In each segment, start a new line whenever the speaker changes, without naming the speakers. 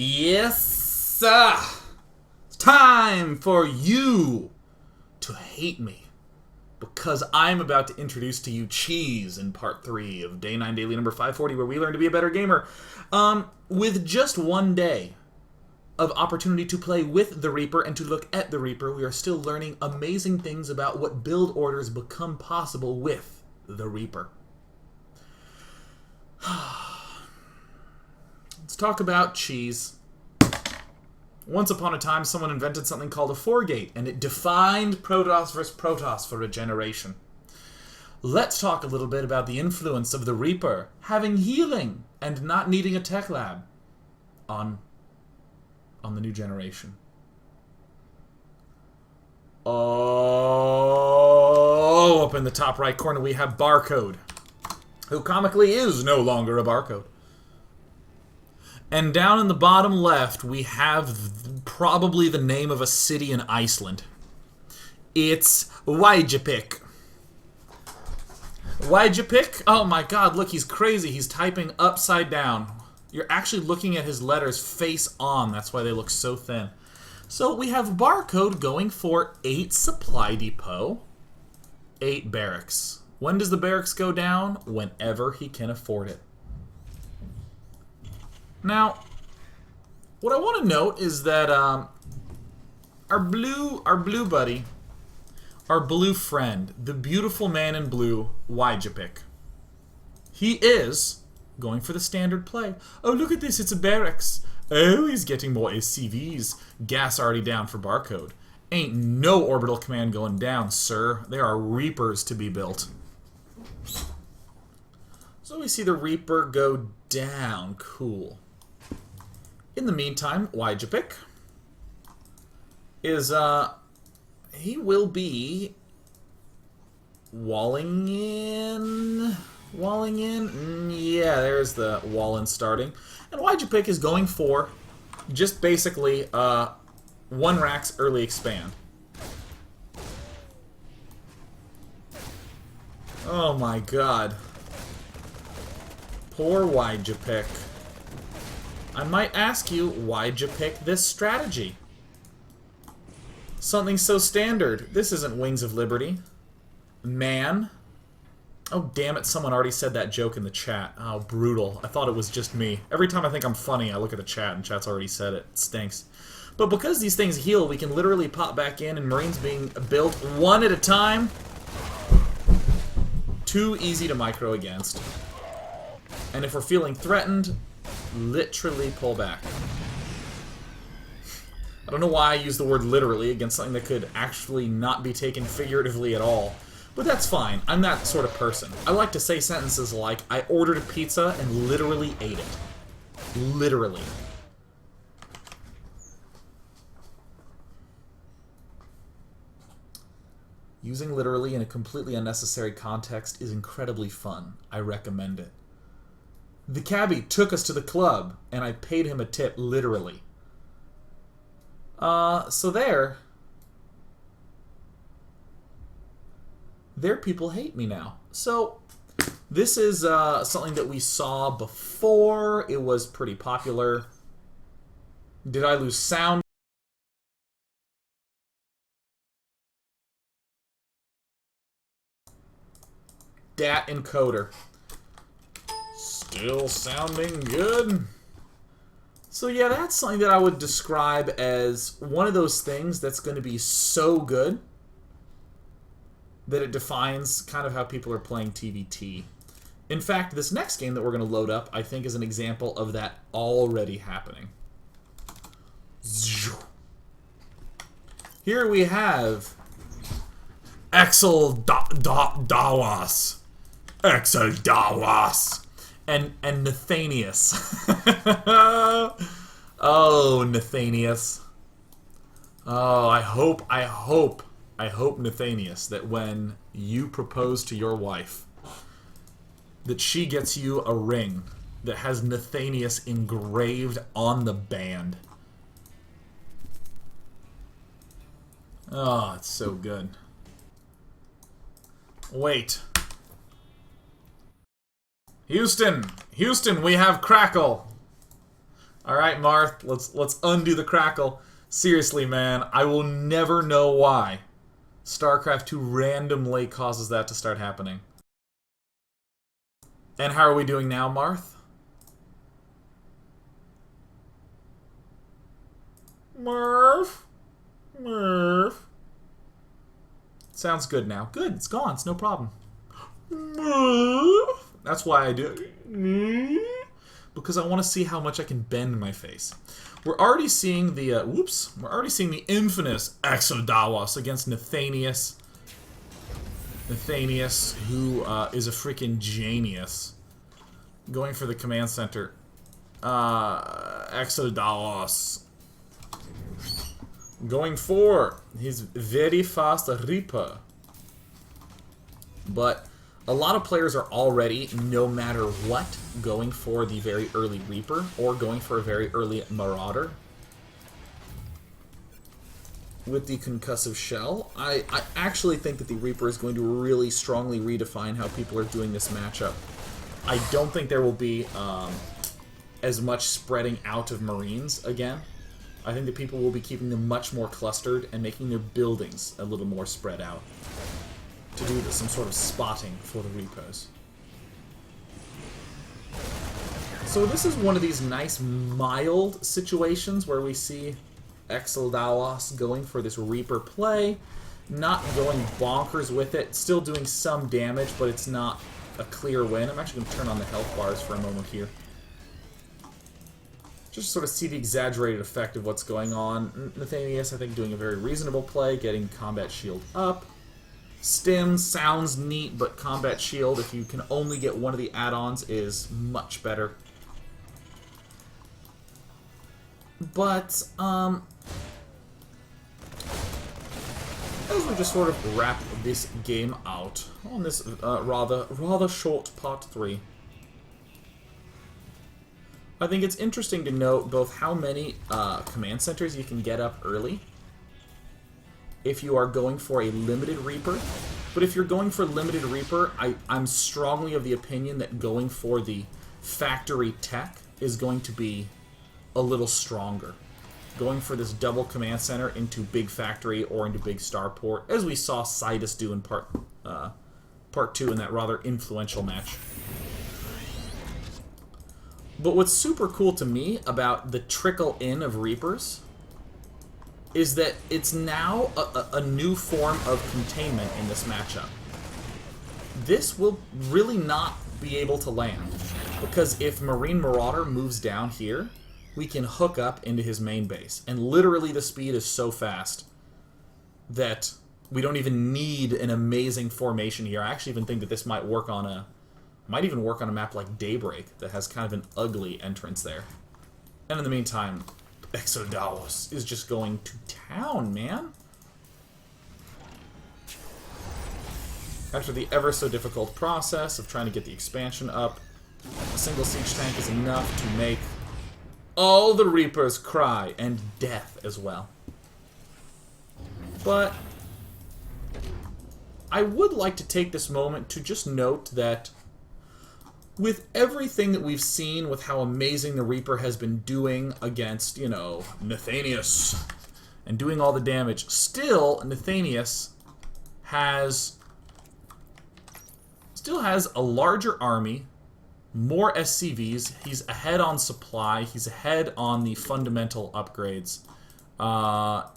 Yes, sir. It's time for you to hate me. Because I'm about to introduce to you Cheese in part 3 of Day 9 Daily number 540, where we learn to be a better gamer. With just one day of opportunity to play with the Reaper and to look at the Reaper, we are still learning amazing things about what build orders become possible with the Reaper. Let's talk about Cheese. Once upon a time, someone invented something called a foregate, and it defined Protoss versus Protoss for a generation. Let's talk a little bit about the influence of the Reaper having healing and not needing a tech lab on the new generation. Oh, up in the top right corner we have Barcode, who comically is no longer a barcode. And down in the bottom left, we have probably the name of a city in Iceland. It's Wiic. Wiic? Oh my god, look, he's crazy. He's typing upside down. You're actually looking at his letters face on. That's why they look so thin. So we have Barcode going for 8 supply depot, 8 barracks. When does the barracks go down? Whenever he can afford it. Now, what I want to note is that our blue buddy, our blue friend, the beautiful man in blue, Wiic, he is going for the standard play. Oh, look at this, it's a barracks. Oh, he's getting more SCVs. Gas already down for Barcode. Ain't no orbital command going down, sir. There are Reapers to be built. So we see the Reaper go down. Cool. In the meantime, Wiic is, he will be walling in. Yeah, there's the wall-in starting. And Wiic is going for just basically 1 Rack's early expand. Oh my god. Poor Wiic. I might ask you, why'd you pick this strategy? Something so standard. This isn't Wings of Liberty. Man. Oh, damn it, someone already said that joke in the chat. Oh, brutal. I thought it was just me. Every time I think I'm funny, I look at the chat and chat's already said it. It stinks. But because these things heal, we can literally pop back in and Marines being built one at a time. Too easy to micro against. And if we're feeling threatened, literally pull back. I don't know why I use the word literally against something that could actually not be taken figuratively at all. But that's fine. I'm that sort of person. I like to say sentences like, I ordered a pizza and literally ate it. Literally. Using literally in a completely unnecessary context is incredibly fun. I recommend it. The cabbie took us to the club, and I paid him a tip, literally. So their people hate me now. So, this is something that we saw before. It was pretty popular. Did I lose sound? Dat encoder. Still sounding good. So yeah, that's something that I would describe as one of those things that's going to be so good that it defines kind of how people are playing TVT. In fact, this next game that we're going to load up, I think, is an example of that already happening. Here we have Exel Dawas. Exel Dawas. And Nathanias. Oh, Nathanias. Oh, I hope, Nathanias, that when you propose to your wife, that she gets you a ring that has Nathanias engraved on the band. Oh, it's so good. Wait. Houston, we have Crackle. All right, Marth, let's undo the crackle. Seriously, man, I will never know why StarCraft 2 randomly causes that to start happening. And how are we doing now, Marth? Murph? Sounds good now. Good, it's gone. It's no problem. That's why I do it. Because I want to see how much I can bend my face. We're already seeing the, we're already seeing the infamous Exel against Nathanias. Nathanias, who is a freaking genius. Going for the command center. Exel going for his very fast Reaper. But a lot of players are already, no matter what, going for the very early Reaper or going for a very early Marauder. With the concussive shell, I actually think that the Reaper is going to really strongly redefine how people are doing this matchup. I don't think there will be as much spreading out of Marines again. I think that people will be keeping them much more clustered and making their buildings a little more spread out to do some sort of spotting for the Reapers. So this is one of these nice mild situations where we see Exel going for this Reaper play, not going bonkers with it, still doing some damage, but it's not a clear win. I'm actually going to turn on the health bars for a moment here. Just sort of see the exaggerated effect of what's going on. Nathanias, I think, doing a very reasonable play, getting Combat Shield up. Stim sounds neat, but Combat Shield, if you can only get one of the add-ons, is much better. But, as we just sort of wrap this game out on this rather short part 3, I think it's interesting to note both how many command centers you can get up early if you are going for a limited Reaper. But if you're going for limited Reaper, I'm strongly of the opinion that going for the factory tech is going to be a little stronger. Going for this double command center into big factory or into big starport, as we saw Sidus do in part 2 in that rather influential match. But what's super cool to me about the trickle in of Reapers is that it's now a new form of containment in this matchup. This will really not be able to land, because if Marine Marauder moves down here, we can hook up into his main base. And literally the speed is so fast that we don't even need an amazing formation here. I actually even think that this might work on a map like Daybreak that has kind of an ugly entrance there. And in the meantime, Exel is just going to town, man. After the ever so difficult process of trying to get the expansion up, a single siege tank is enough to make all the Reapers cry, and death as well. But I would like to take this moment to just note that with everything that we've seen, with how amazing the Reaper has been doing against, you know, Nathanias, and doing all the damage, still, Nathanias still has a larger army, more SCVs, he's ahead on supply, he's ahead on the fundamental upgrades,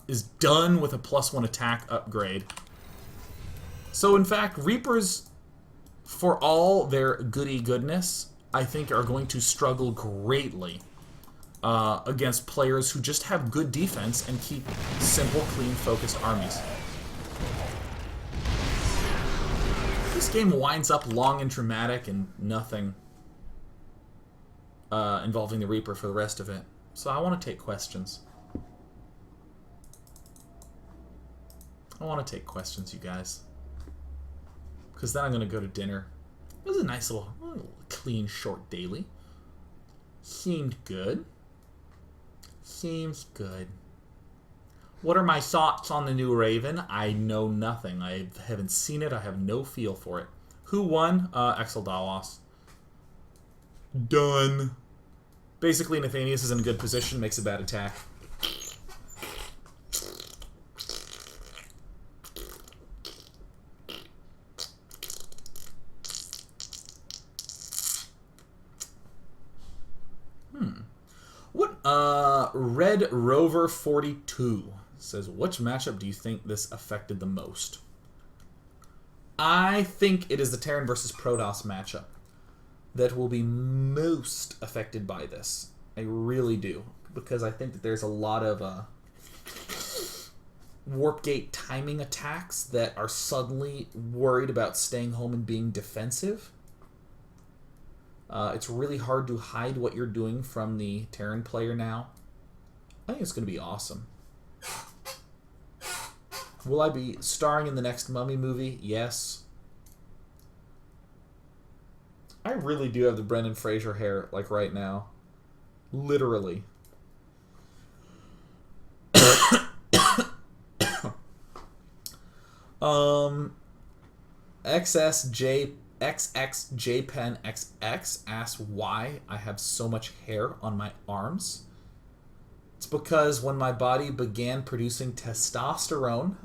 is done with a +1 attack upgrade. So in fact, Reapers, for all their goody-goodness, I think are going to struggle greatly against players who just have good defense and keep simple, clean, focused armies. This game winds up long and dramatic and nothing involving the Reaper for the rest of it. So I want to take questions. I want to take questions, you guys. Because then I'm going to go to dinner. It was a nice little clean, short daily. Seemed good. Seems good. What are my thoughts on the new Raven? I know nothing. I haven't seen it. I have no feel for it. Who won? Exel. Done. Basically, Nathanias is in a good position, makes a bad attack. Red Rover 42 says, which matchup do you think this affected the most? I think it is the Terran versus Protoss matchup that will be most affected by this. I really do. Because I think that there's a lot of Warp Gate timing attacks that are suddenly worried about staying home and being defensive. It's really hard to hide what you're doing from the Terran player now. I think it's going to be awesome. Will I be starring in the next Mummy movie? Yes. I really do have the Brendan Fraser hair, like, right now. Literally. XXJPenXX asks why I have so much hair on my arms. It's because when my body began producing testosterone,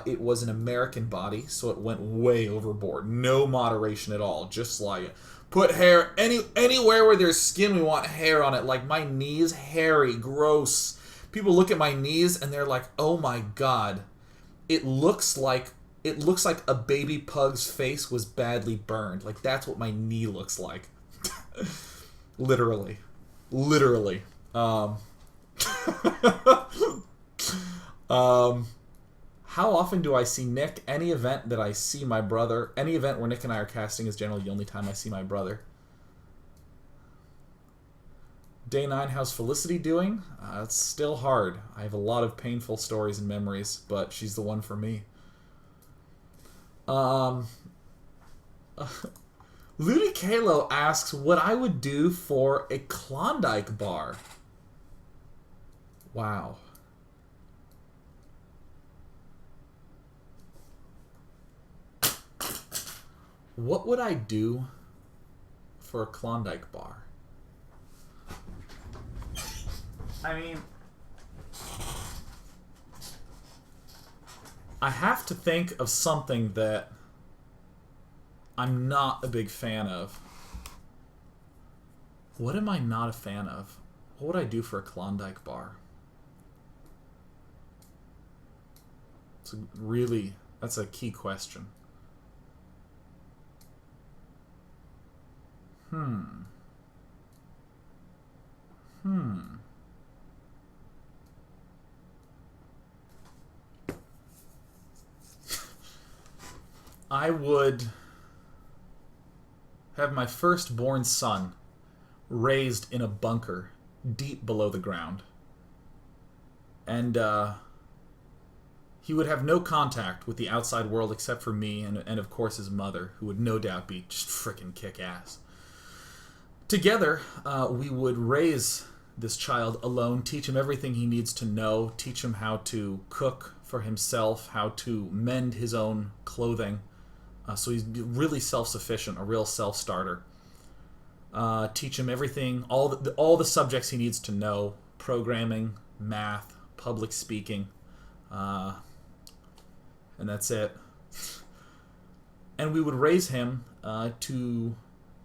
it was an American body, so it went way overboard. No moderation at all. Just like, put hair anywhere where there's skin, we want hair on it. Like my knees, hairy, gross. People look at my knees and they're like, oh my god. It looks like a baby pug's face was badly burned. Like, that's what my knee looks like. Literally. Literally. How often do I see Nick? Any event that I see my brother. Any event where Nick and I are casting is generally the only time I see my brother. Day 9, how's Felicity doing? It's still hard. I have a lot of painful stories and memories, but she's the one for me. Ludi Kalo asks what I would do for a Klondike bar. Wow. What would I do for a Klondike bar? I mean, I have to think of something that I'm not a big fan of. What am I not a fan of? What would I do for a Klondike bar? That's a key question. I would have my firstborn son raised in a bunker deep below the ground. And he would have no contact with the outside world except for me and of course his mother, who would no doubt be just frickin' kick-ass. Together, we would raise this child alone, teach him everything he needs to know, teach him how to cook for himself, how to mend his own clothing, so he's really self-sufficient, a real self-starter. Teach him everything, all the subjects he needs to know, programming, math, public speaking, and that's it. And we would raise him to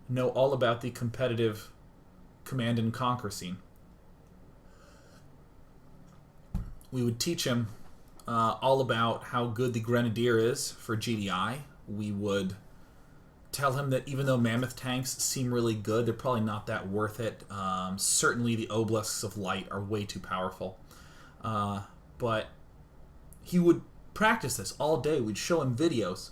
know all about the competitive command and conquer scene. We would teach him all about how good the Grenadier is for GDI. We would tell him that even though mammoth tanks seem really good, they're probably not that worth it. Certainly the obelisks of light are way too powerful. But he would practice this all day. We'd show him videos.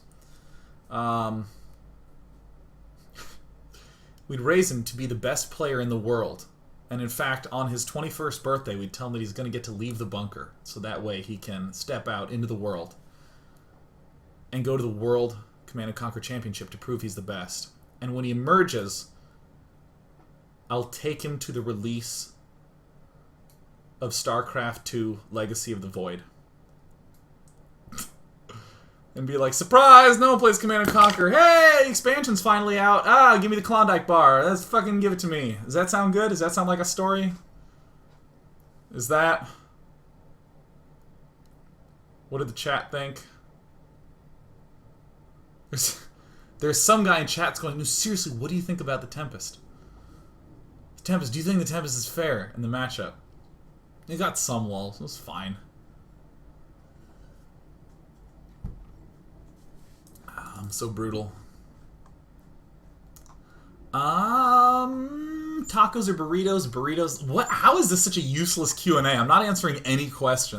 We'd raise him to be the best player in the world. And in fact, on his 21st birthday, we'd tell him that he's going to get to leave the bunker. So that way he can step out into the world and go to the World Command & Conquer Championship to prove he's the best. And when he emerges, I'll take him to the release of StarCraft II Legacy of the Void. And be like, surprise, no one plays Command & Conquer. Hey, expansion's finally out. Ah, give me the Klondike bar. Let's fucking give it to me. Does that sound good? Does that sound like a story? Is that... What did the chat think? There's some guy in chat's going, no, seriously, what do you think about the Tempest? The Tempest, do you think the Tempest is fair in the matchup? It got some walls. It was fine. I'm so brutal. Tacos or burritos? Burritos. What? How is this such a useless Q&A? I'm not answering any questions.